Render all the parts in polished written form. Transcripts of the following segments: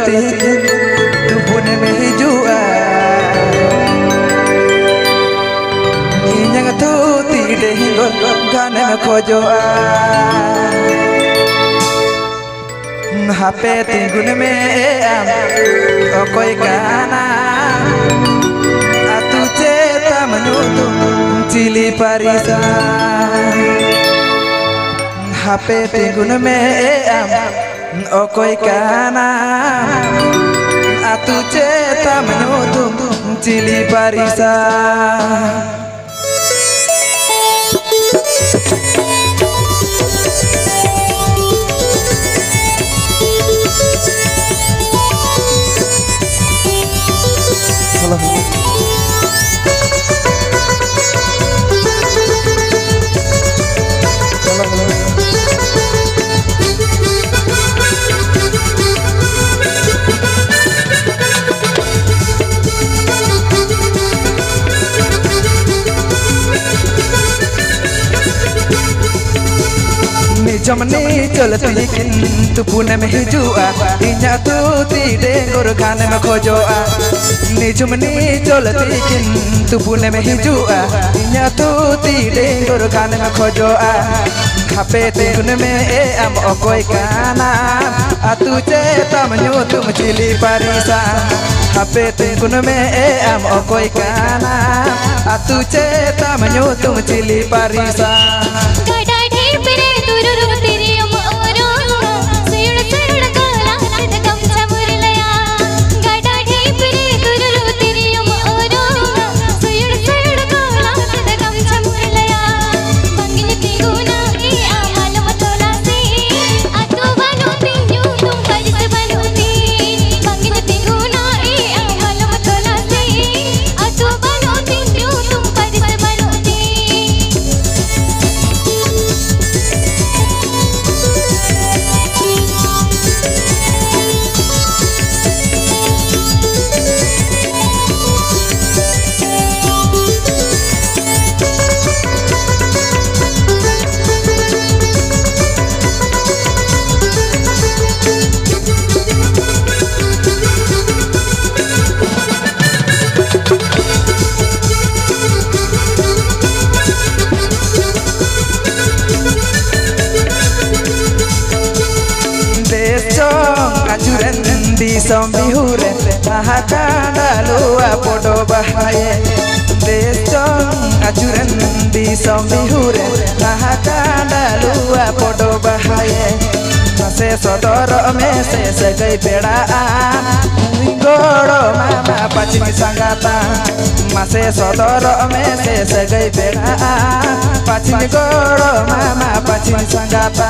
चलती तू पुणे में हिजुआ इन्हें तू तीड़े हिंगो गाने में खोजोआ हापे तिगुन में आम ओ कोई गाना तू चेता मनुतु चिली परिसा हापे तिगुन में आम ओ कोई गाना तू चेता मनुतु चिली परिसा जमनी चलती किंतु पुणे में हिजुआ इन्हें तू तीड़े गोर खाने में खोजोआ निजुमनी चलती किंतु पुणे में हिजुआ इन्हें तू तीड़े गोर खाने में खोजोआ खापे तिगुन में आम ओ कोई गाना तू चेता मनु तुम चिली परिसा खापे तिगुन में आम ओ कोई गाना तू चेता मनु तुम चिली परिसा Sombihure mahakanda lua podo bahaye desong ajuran di sombihure mahakanda lua podo bahaye mase sodoro me se segai peda goro mama pachini sangata mase sodoro me se segai peda pachini goro mama pachini sangata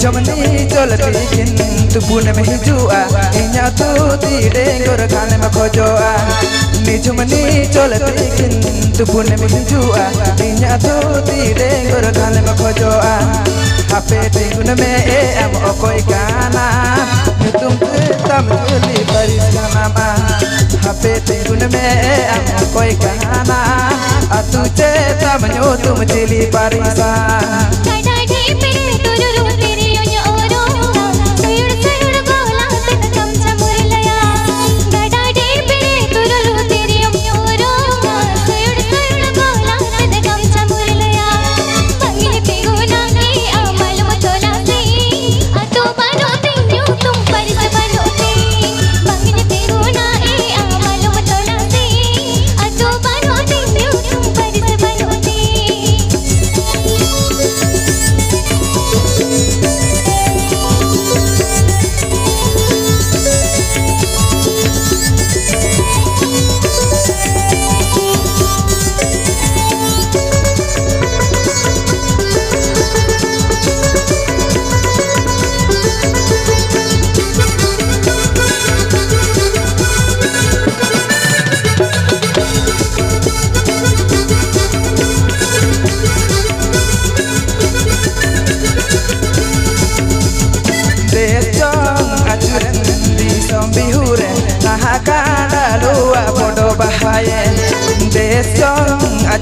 जमनी चलती किंतु पुणे में हिजुआ इन्हें तू तीड़े गोर खाने में खोजोआ निजुमनी चलती किंतु पुणे में हिजुआ इन्हें तू तीड़े गोर खाने में खोजोआ हापे तिगुन में आम ओ कोई गाना तुम तम चिली परिसा नामा हापे तिगुन में आम ओ कोई गाना तू चेता मनु तुम chilli Parisa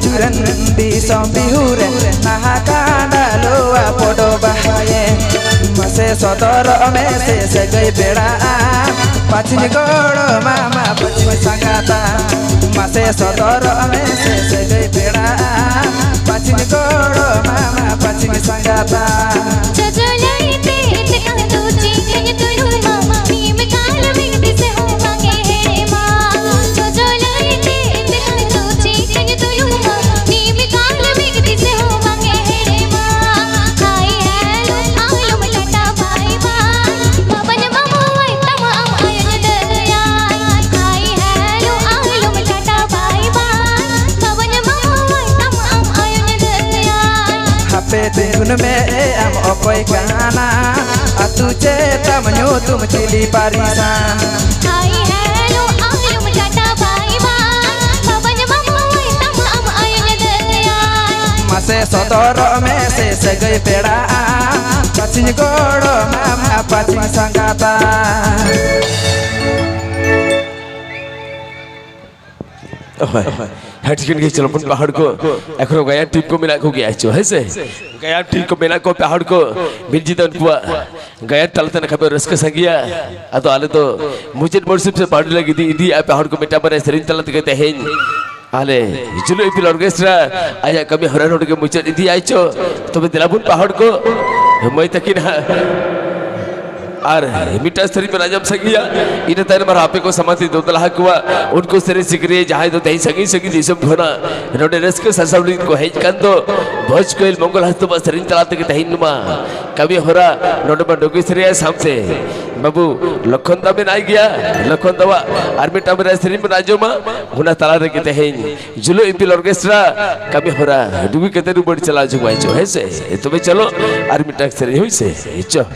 acuran di sombi hure nah kanda loa podo bahaye mase sotoro mese segai beda pacini godo mama pacini sangata mase sotoro mese segai beda pacini godo mama pacini sangata Tenggun me am okoy kana atu ceta menyutum cili parisan hai hello ayum tata bye bye babanya mama wai tama am ayunya daya mase sotoro mese segai beda pacini godo mama pacini sangata हटकिन के चलो पहाड़ को एखरो गया team को मिला को गया छो है गया टीम को मिला को पहाड़ को बिरजी तन कुआ गया तलतन खबर रस का संगिया अतो आले तो मुझे मोरसिप से पहाड़ लगी थी इदी पहाड़ को मिटा पर सरिन तलत कहते हैं आले जुलो इपिल ऑर्केस्ट्रा आया कभी हरा रोड के मुझे इदी आई छो तो मैं दिलापुर पहाड़ को मैं तकिन आर मिटा सरी में राजम संगिया इन तरह मर आपे को समाधि दो तलहा कुआ उनको सरे सिकरे जहां तो दही संगी संगी दिसम धोना रोडे रस के ससवली को हेज कंदो भोज कोइल मंगल हस्त बस सरिन तलाते के तहिन नुमा कभी होरा रोडे पर डोगी सरिया सामसे बाबू लखनदा में आई गया लखनदा आर मिटा में सरी में राजो मा हुना तला रे के तहिन जुलो इपिल ऑर्केस्ट्रा कभी होरा डुबी के तेरु बड़ चला जुगाई जो है से तुम्हें चलो आर मिटा सरी हुई से चो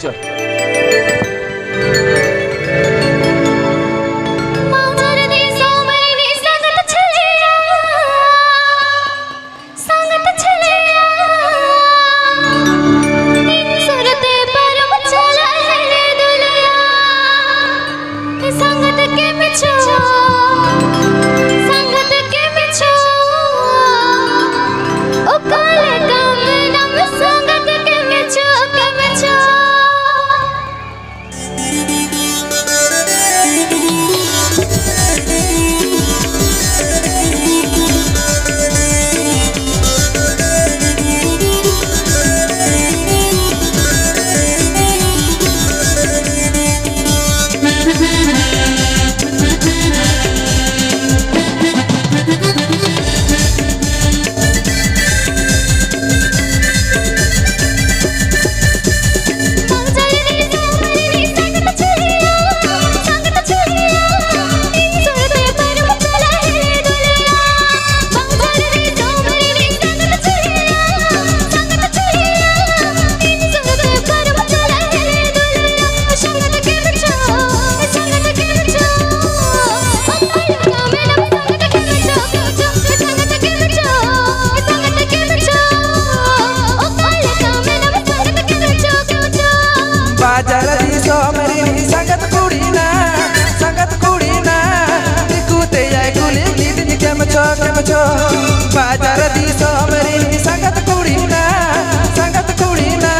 बाजार दी सोमरी संगत कुड़ी ना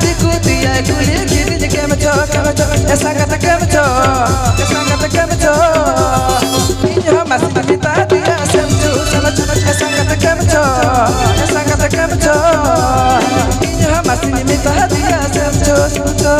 दिकुती आई कुली गिरी के मचो ए संगत के मचो इन्हो मस्त मिता दिया समझो ए संगत के मचो इन्हो मस्त मिता दिया समझो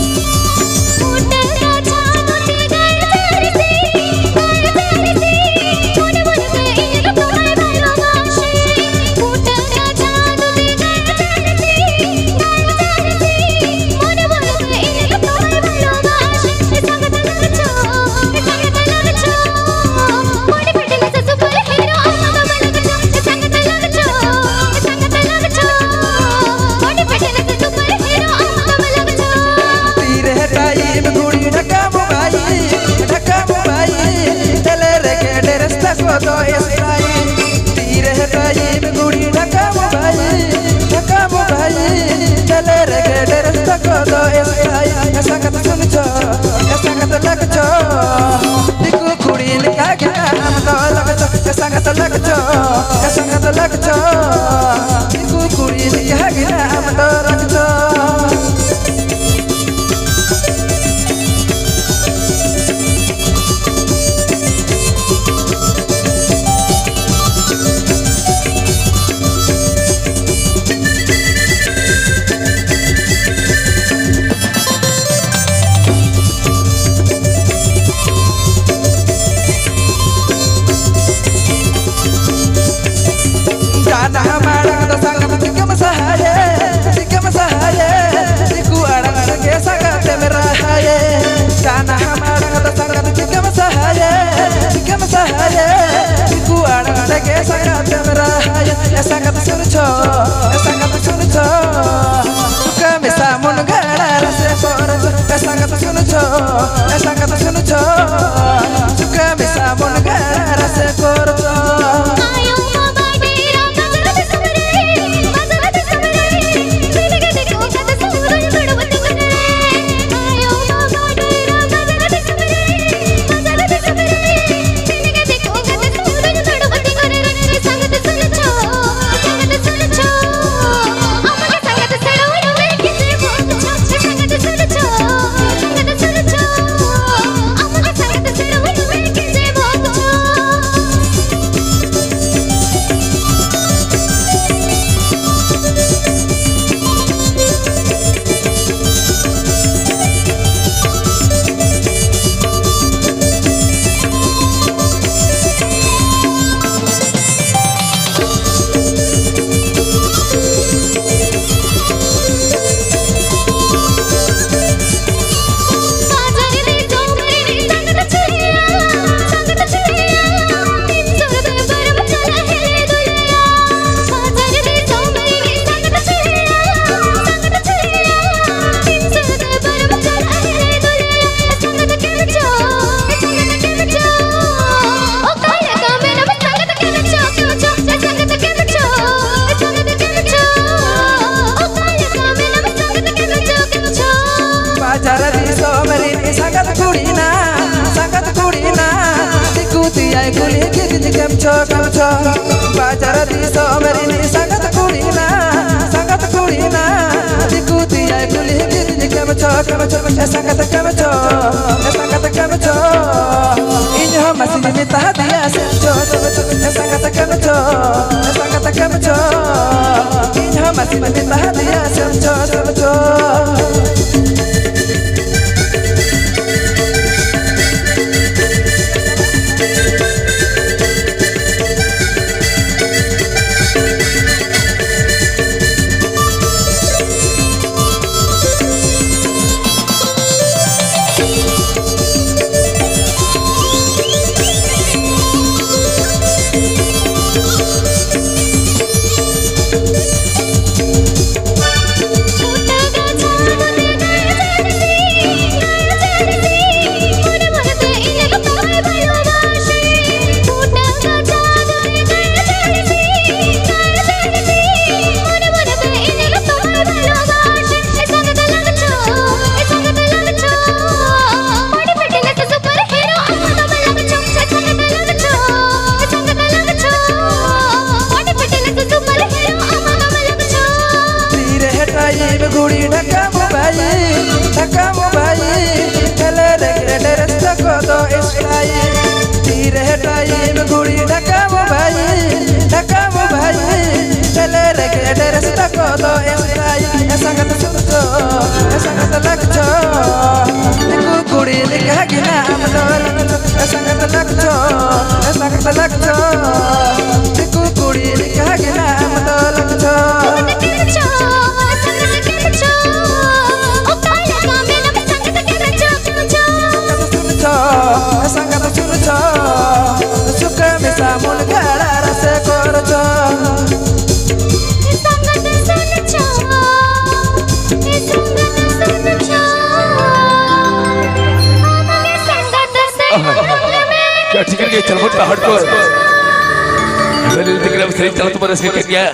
उठे का छान उठे गए संगत सुन छो संगत सुन छो सुख मिसा मन घर से कर छो आयो बाबा डेरा गजरत समरे गजरत समरे जिंदगी देखो कद सूरज गड़बड़ करे आयो बाबा डेरा गजरत समरे गजरत समरे जिंदगी देखो कद सूरज गड़बड़ करे संगत सुन छो अमर संगत सड़ोड़ में किसे भोग छो संगत सुन छो अमर संगत सड़ोड़ में किसे भोग छो संगत कुड़ी ना दिकुती आई गुली गिरज कम छो बाजार दी सोमरी संगत कुड़ी ना दिकुती आई गुली गिरज कम छो संगत कम छो इन हो मसीह में ता दिया से छो संगत कम छो इन हो मसीह में ता दिया से छो गुड़ी ढका मोबाई चले रे रस्ता को तो इस्लाई तीरे टाइम गुड़ी ढका मोबाई चले रे रस्ता को तो इस्लाई संगत सुनतो संगत लगतो निकु गुड़ी लिखा गिना हमदोल संगत लगतो निकु गुड़ी लिखा गिना हमदोल लगतो संगत सुन छो सुख मिसा मन घर से कर छो संगत सुन छो क्या ठीक है चल बोल हट को दिख रहा है सही चल तुम्हारे से क्या